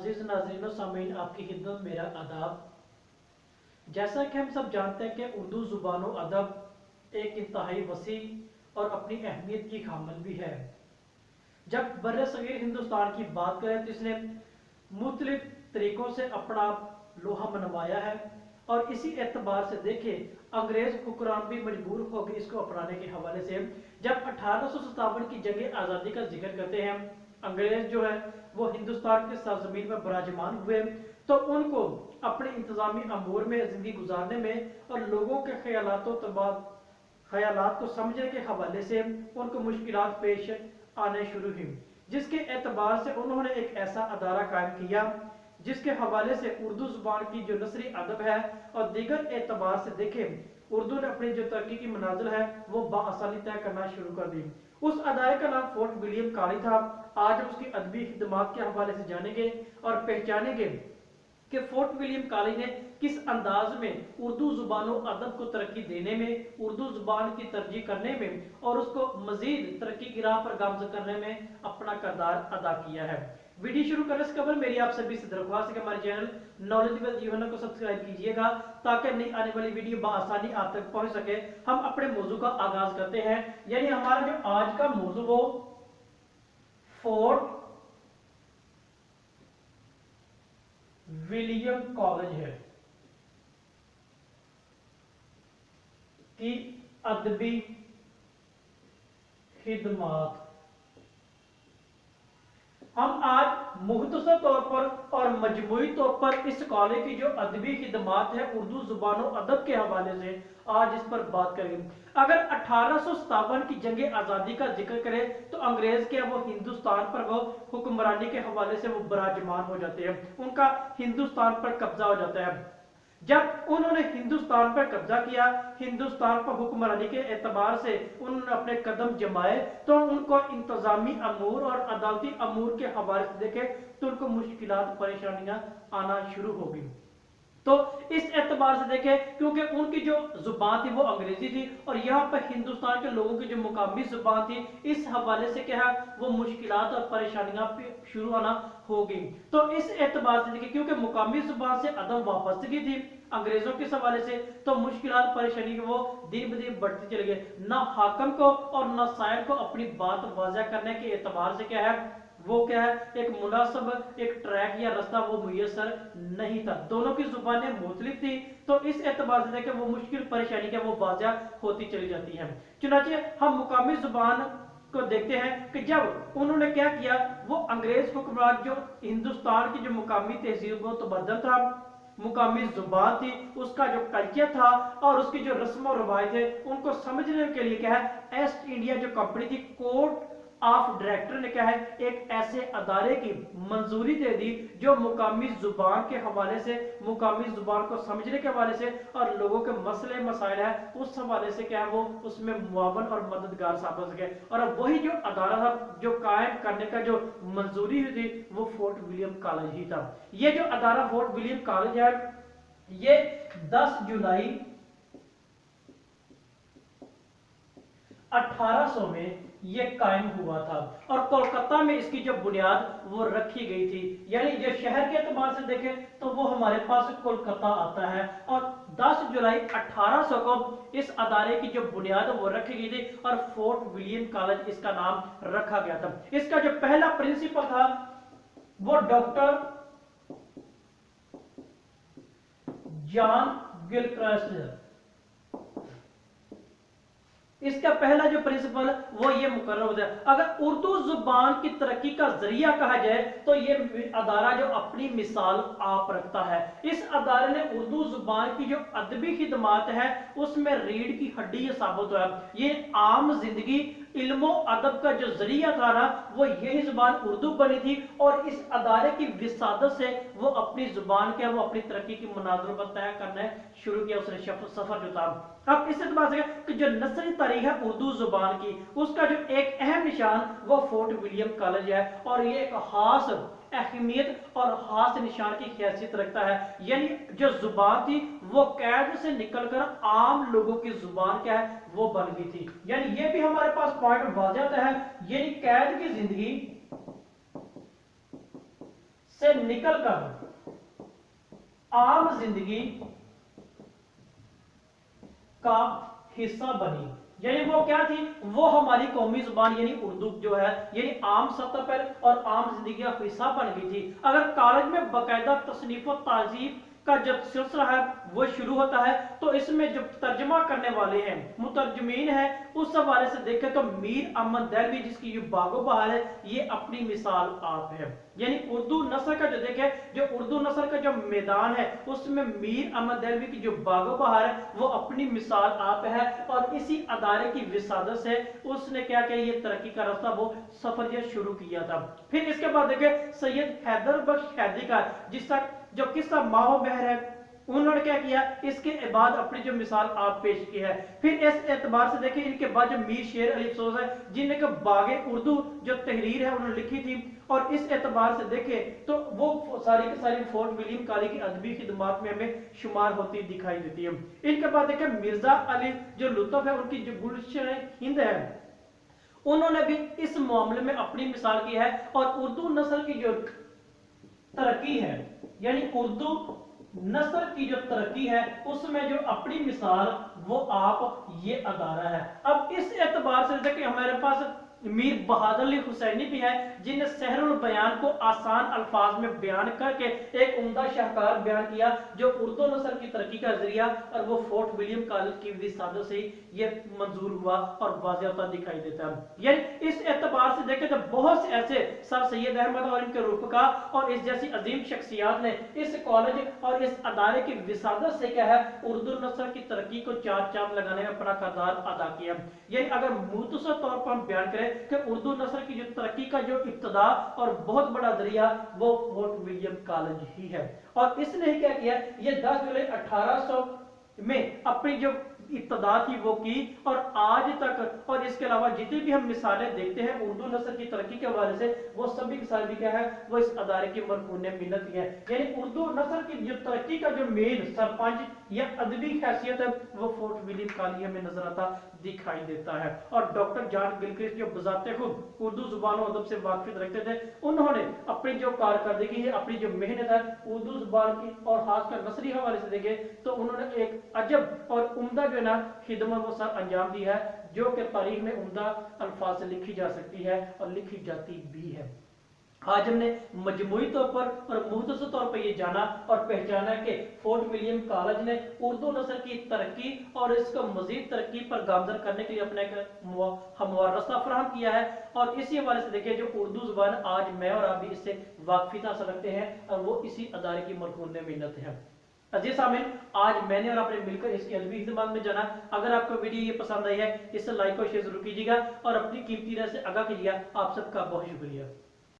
अजीज नाज़रीन और सामीन, आपकी खिदमत मेरा आदाब। जैसा कि हम सब जानते हैं कि उर्दू ज़ुबान और अदब एक इंतहाई वसी और अपनी अहमियत की खामन भी है। जब बर्र-ए-सग़ीर हिंदुस्तान की बात करें तो इसने मुख्तलिफ तरीक़ों से अपना लोहा मनवाया है और इसी एतबार से देखें अंग्रेज़ हुक्मरान भी मजबूर हो गए इसको अपनाने के हवाले से। जब 1857 की जंग आज़ादी का जिक्र करते हैं, अंग्रेज़ जो है वो हिंदुस्तान के सरजमीन में बराजमान हुए, तो उनको अपने इंतज़ामी अमूर में ज़िंदगी गुजारने में और लोगों के ख्यालात को समझने के हवाले से उनको मुश्किलात पेश आने शुरू हुई, जिसके एतबार से उन्होंने एक ऐसा अदारा कायम किया जिसके हवाले से उर्दू ज़ुबान की जो नसरी अदब है और दीगर एतबार से देखें उर्दू ने अपनी जो तरक्की की मनाजिल है वो बाआसानी तय करना शुरू कर दी। उस अदारे का नाम फोर्ट विलियम कॉलेज था। आज हम उसकी अदबी खिदमात के हवाले से जानेंगे और पहचानेंगे कि फोर्ट विलियम कॉलेज ने किस अंदाज में उर्दू ज़ुबान और अदब को तरक्की देने में, उर्दू ज़ुबान की तरजीह करने में और उसको मजीद तरक्की की राह पर गामज़न करने में अपना किरदार अदा किया है। वीडियो शुरू करने से कबल मेरी आप सभी से दरख्वास्त है कि हमारे चैनल नॉलेज विद यूहन्ना को सब्सक्राइब कीजिएगा ताकि नई आने वाली वीडियो बआसानी आप तक पहुंच सके। हम अपने मौजू का आगाज करते हैं, यानी हमारा जो आज का मौजू वो फोर्ट विलियम कॉलेज है की अदबी खिदमात। हम आज मुख्तसर तौर पर और मजमूई तौर पर इस कॉलेज की जो अदबी खिदमात है उर्दू ज़ुबान और अदब के हवाले से आज इस पर बात करेंगे। अगर 1857 की जंग आज़ादी का जिक्र करें तो अंग्रेज के वो हिंदुस्तान पर वो हुक्मरानी के हवाले से वो बराजमान हो जाते हैं, उनका हिंदुस्तान पर कब्जा हो जाता है। जब उन्होंने हिंदुस्तान पर कब्जा किया, हिंदुस्तान पर हुक्मरानी के एतबार से उन्होंने अपने कदम जमाए, तो उनको इंतजामी अमूर और अदालती अमूर के हवाले से देखे तो उनको मुश्किलात परेशानियां आना शुरू हो गई। तो इस एतबार से देखें क्योंकि उनकी जो जुबान थी वो अंग्रेजी थी और यहाँ पर हिंदुस्तान के लोगों की जो मुकामी जुबान थी, इस हवाले से क्या है वो मुश्किलात और परेशानियां शुरू आना हो गई। तो इस एतबार से देखिए क्योंकि मुकामी जुबान से अदम वाबस्तगी थी अंग्रेजों के हवाले से, तो मुश्किलात परेशानी वो दिन ब दिन बढ़ती चली गई। ना हाकम को और ना सायर को अपनी बात वाज़ह करने के एतबार से क्या है वो क्या है एक मुनासिब एक ट्रैक या रास्ता वो मुयसर नहीं था। दोनों की जुबानें मुख्तलिफ थी, तो इस एतबार से देखें वो मुश्किल परेशानी क्या वो वाज़ह होती चली जाती है। चुनांचे हम मुकामी जुबान को देखते हैं कि जब उन्होंने क्या किया, वो अंग्रेज हुक्मरान जो हिंदुस्तान की जो मुकामी तहजीब वो तबदल था, मुकामी जुबान थी, उसका जो कल्चर था और उसकी जो रस्म और रवायत है उनको समझने के लिए क्या है ईस्ट इंडिया जो कंपनी थी कोर्ट ऑफ डायरेक्टर ने क्या है एक ऐसे अदारे की मंजूरी दे दी जो मुकामी जुबान के हवाले से, मुकामी जुबान को समझने के हवाले से और लोगों के मसले मसाइल है उस हवाले से क्या है वो उसमें मुआवन और मददगार साबित हो सके। और अब वही जो अदारा था जो कायम करने का जो मंजूरी हुई थी वो फोर्ट विलियम कॉलेज ही था। ये जो अदारा फोर्ट विलियम कॉलेज है ये 10 जुलाई 1800 में ये कायम हुआ था और कोलकाता में इसकी जो बुनियाद वो रखी गई थी। यानी जो शहर के एतबार से देखें तो वो हमारे पास कोलकाता आता है और 10 जुलाई 1800 को इस अदारे की जो बुनियाद वो रखी गई थी और फोर्ट विलियम कॉलेज इसका नाम रखा गया था। इसका जो पहला प्रिंसिपल था वो डॉक्टर जॉन गिलक्रास्ट। इसका पहला जो प्रिंसिपल वो ये मुकर्रर होता है। अगर उर्दू जुबान की तरक्की का जरिया कहा जाए तो ये अदारा जो अपनी मिसाल आप रखता है। इस अदारे ने उर्दू जुबान की जो अदबी खिदमात है उसमें रीढ़ की हड्डी साबित हुआ। ये आम जिंदगी इल्मो अदब का जो जरिया था ना वो यही जुबान उर्दू बनी थी और इस अदारे की विसादत से वो अपनी जुबान क्या वो अपनी तरक्की की मनाजिल पर तय करना शुरू किया उसने सफर जो था। अब इस एतबार से कि जो नस्ली तारीख है उर्दू जुबान की उसका जो एक अहम निशान वो फोर्ट विलियम कॉलेज है और ये एक खास अहमियत और खास निशान की हैसियत रखता है। यानी जो जुबान थी वो कैद से निकलकर आम लोगों की जुबान क्या है वो बन गई थी। यानी ये भी हमारे पास पॉइंट वाज़ेह है, यानी कैद की जिंदगी से निकलकर आम जिंदगी का हिस्सा बनी। यानी वो क्या थी, वो हमारी कौमी जुबान यानी उर्दू जो है यानी आम सतह पर और आम जिंदगी का हिस्सा बन गई थी। अगर कॉलेज में बाकायदा तसनीफ और ताजीब का जो सिलसिला है वो शुरू होता है तो इसमें जो तर्जमा करने वाले हैं मुतरजमीन है उस हवाले से देखें तो मीर अहमद देहलवी जिसकी ये बागो बहार है ये अपनी मिसाल आप है। यानी उर्दू नस्ल का जो देखें, जो उर्दू नस्ल का जो मैदान है उसमें मीर अहमद देहलवी की जो बागो बहार है वो अपनी मिसाल आप है। और इसी अदारे की विसादत से उसने क्या किया, ये तरक्की का रास्ता वो सफर ये शुरू किया था। फिर इसके बाद देखें सैयद हैदर बख्श हैदरी का जिसका जो किस्सा माहो बहर है उन्होंने क्या किया, इसके बाद अपनी जो मिसाल आप पेश की है। फिर इस एतबार से देखिए इनके बाद जो मीर शेर अली अफसोस है जिनने का बागे उर्दू जो तहरीर है उन्होंने लिखी थी और इस एतबार से देखें तो वो सारी की सारी फोर्ट विलियम कॉलेज की अदबी खिदमात में हमें शुमार होती दिखाई देती है। इनके बाद देखें मिर्जा अली जो लुत्फ है उनकी जो गुलशन हिंद है उन्होंने भी इस मामले में अपनी मिसाल की है। और उर्दू नस्ल की जो तरक्की है यानी उर्दू नस्ल की जो तरक्की है उसमें जो अपनी मिसाल वो आप ये अदारा है। अब इस एतबार से देखिए हमारे पास मीर बहादुर अली हुसैनी भी है जिन्हें सहरुल बयान को आसान अल्फाज में बयान करके एक उम्दा शाहकार बयान किया जो उर्दू नस्ल की तरक्की का जरिया और वो फोर्ट विलियम कॉलेज की विसादत से ये मंजूर हुआ और वाज़ेहता दिखाई देता है। यानी इस एतबार से देखें तो बहुत से ऐसे सर सैयद अहमद और इनके रुफका और इस जैसी अजीम शख्सियात ने इस कॉलेज और इस अदारे की विसादत से क्या है उर्दू नस्ल की तरक्की को चार चांद लगाने में अपना किरदार अदा किया। यानी अगर मुख्तसर तौर पर हम बयान करें कि उर्दू नस्ल की जो तरक्की का जो इब्तदा और बहुत बड़ा जरिया वो फोर्ट विलियम कॉलेज ही है। और इसने क्या किया, ये 10 जुलाई 1800 में अपनी जो इब्तदा थी वो की और आज तक और इसके अलावा जितनी भी हम मिसालें देखते हैं उर्दू नस्ल की तरक्की के हवाले से वो सभी की सारी क्या है वो इस अदारे की मरहून मिन्नत है। यानी उर्दू नस्ल की जो तरक्की का जो मेन सरपंच या अदबी हैसियत है वो फोर्ट विलियम कॉलेज में नजर आता दिखाई देता है। और डॉक्टर जॉन गिलक्रिस्ट जो बजाते खुद उर्दू जुबान और अदब से वाकिफ रखते थे उन्होंने अपनी जो कारकर्दगी है अपनी जो मेहनत है उर्दू जुबान की और खासकर नसरी हवाले से देखे तो उन्होंने एक अजब और उम्दा जो है ना खिदमत वो सर अंजाम दी है जो कि तारीख में उम्दा अल्फाज से लिखी जा सकती है और लिखी जाती भी है। आज हमने मजमूई तौर पर और मुख्तसर तौर पर ये जाना और पहचाना कि फोर्ट विलियम कॉलेज ने उर्दू नस्ल की तरक्की और इसको मजीद तरक्की पर गामजन करने के लिए अपना एक हमवार रास्ता फराहम किया है। और इसी हवाले से देखिए जो उर्दू जुबान आज मैं और आप भी इससे वाकिफियत हासिल रखते हैं और वो इसी अदारे की मरहून मिन्नत है। अजीज सामिन आज मैंने और आपने मिलकर इसकी अदबी खिदमत में जाना। अगर आपको वीडियो ये पसंद आई है इसे लाइक और शेयर जरूर कीजिएगा और अपनी कीमती राय से आगाह कीजिएगा। आप सबका बहुत शुक्रिया।